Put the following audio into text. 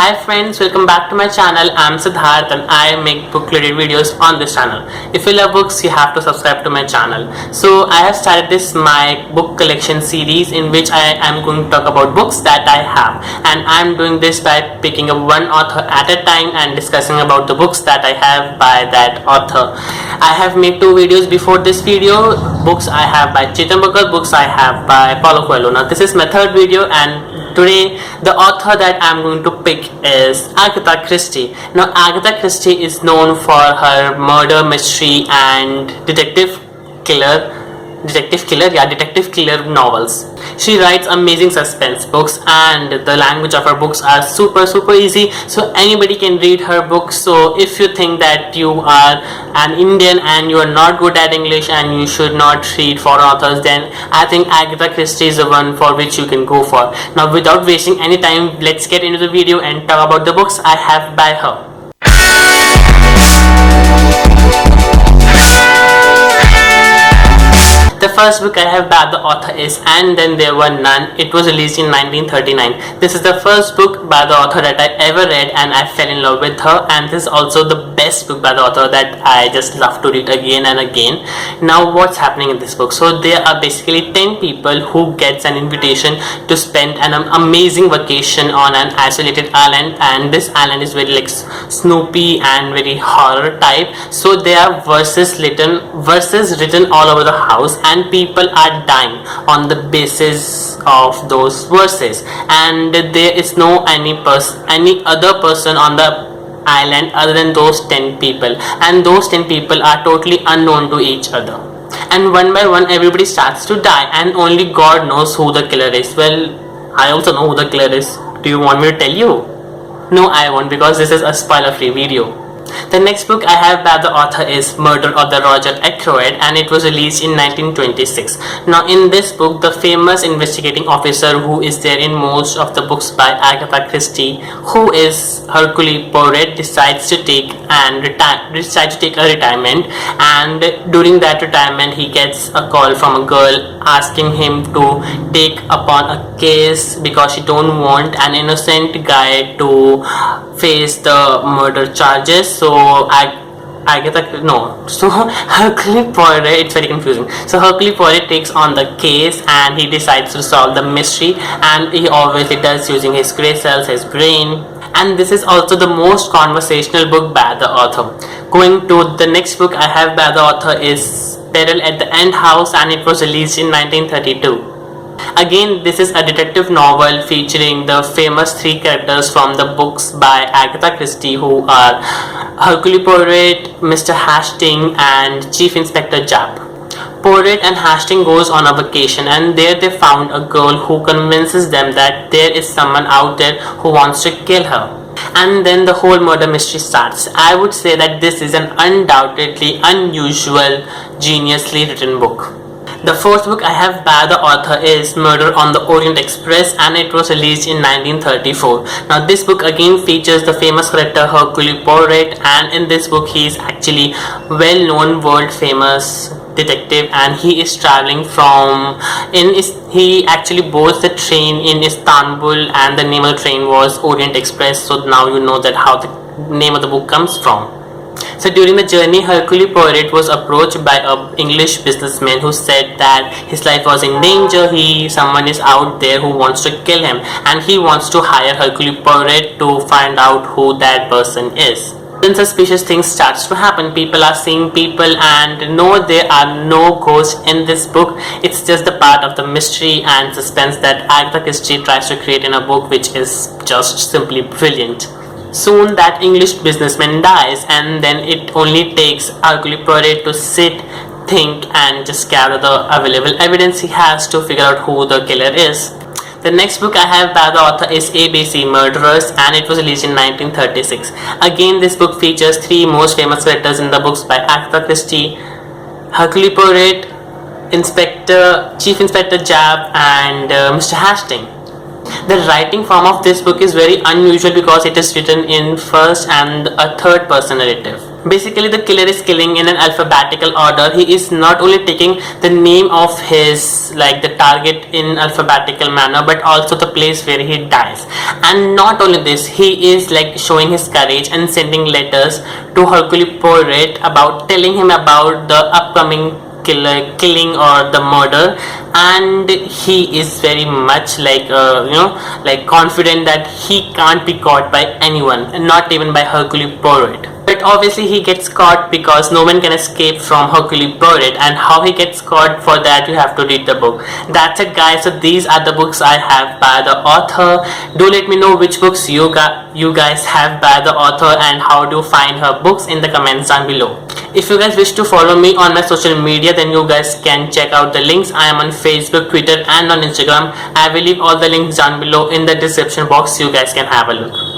Hi friends, welcome back to my channel. I'm Siddharth and I make book related videos on this channel. If you love books, you have to subscribe to my channel. So I have started this my book collection series in which I am going to talk about books that I have, and I'm doing this by picking up one author at a time and discussing about the books that I have by that author. I have made two videos before this video. Books I have by Chetan Bhagat, books I have by Paulo Coelho. Now this is my third video, and today the author that I'm going to pick is Agatha Christie. Now Agatha Christie is known for her murder mystery and detective killer novels. She writes amazing suspense books, and the language of her books are super easy, so anybody can read her books. So if you think that you are an Indian and you are not good at English and you should not read foreign authors, then I think Agatha Christie is the one for which you can go for. Now without wasting any time, let's get into the video and talk about the books I have by her. The first book I have by the author is And Then There Were None. It was released in 1939. This is the first book by the author that I ever read, and I fell in love with her, and this is also the best book by the author that I just love to read again and again. Now what's happening in this book? So there are basically 10 people who gets an invitation to spend an amazing vacation on an isolated island, and this island is very like Snoopy and very horror type. So there are verses written all over the house, and people are dying on the basis of those verses, and there is no any other person on the island other than those 10 people, and those 10 people are totally unknown to each other, and one by one everybody starts to die, and only God knows who the killer is. Well, I also know who the killer is. Do you want me to tell you? No, I won't, because this is a spoiler free video. The next book I have by the author is Murder of the Roger Ackroyd, and it was released in 1926. Now in this book, the famous investigating officer who is there in most of the books by Agatha Christie, who is Hercule Poirot, decides to take a retirement, and during that retirement he gets a call from a girl asking him to take upon a case because she don't want an innocent guy to face the murder charges. So Hercule Poirot, it's very confusing. So Hercule Poirot takes on the case, and he decides to solve the mystery, and he obviously does using his gray cells, his brain. And this is also the most conversational book by the author. Going to the next book I have by the author is Peril at the End House, and it was released in 1932. Again, this is a detective novel featuring the famous three characters from the books by Agatha Christie, who are Hercule Poirot, Mr. Hastings, and Chief Inspector Japp. Poirot and Hastings goes on a vacation, and there they found a girl who convinces them that there is someone out there who wants to kill her. And then the whole murder mystery starts. I would say that this is an undoubtedly unusual, geniusly written book. The fourth book I have by the author is Murder on the Orient Express, and it was released in 1934. Now this book again features the famous character Hercule Poirot, and in this book he is actually well-known, world-famous detective, and he is traveling he actually boards the train in Istanbul, and the name of the train was Orient Express. So now you know that how the name of the book comes from. So during the journey, Hercule Poirot was approached by an English businessman who said that his life was in danger. Someone is out there who wants to kill him, and he wants to hire Hercule Poirot to find out who that person is. Then suspicious things starts to happen. People are seeing people, and no, there are no ghosts in this book. It's just the part of the mystery and suspense that Agatha Christie tries to create in a book, which is just simply brilliant. Soon that English businessman dies, and then it only takes Hercule Poirot to sit, think, and just gather the available evidence he has to figure out who the killer is. The next book I have by the author is ABC Murderers, and it was released in 1936. Again, this book features three most famous characters in the books by Agatha Christie: Hercule Poirot, Chief Inspector Japp, and Mr. Hastings. The writing form of this book is very unusual because it is written in first and a third person narrative. Basically, the killer is killing in an alphabetical order. He is not only taking the name of his, like, the target in alphabetical manner, but also the place where he dies. And not only this, he is like showing his courage and sending letters to Hercule Poirot about telling him about the upcoming killing or the murder, and he is very much like like confident that he can't be caught by anyone, not even by Hercule Poirot. But obviously he gets caught because no one can escape from Hercule Poirot, and how he gets caught, for that you have to read the book. That's it guys, so these are the books I have by the author. Do let me know which books you guys have by the author, and how do you find her books in the comments down below. If you guys wish to follow me on my social media, then you guys can check out the links. I am on Facebook, Twitter and on Instagram. I will leave all the links down below in the description box, you guys can have a look.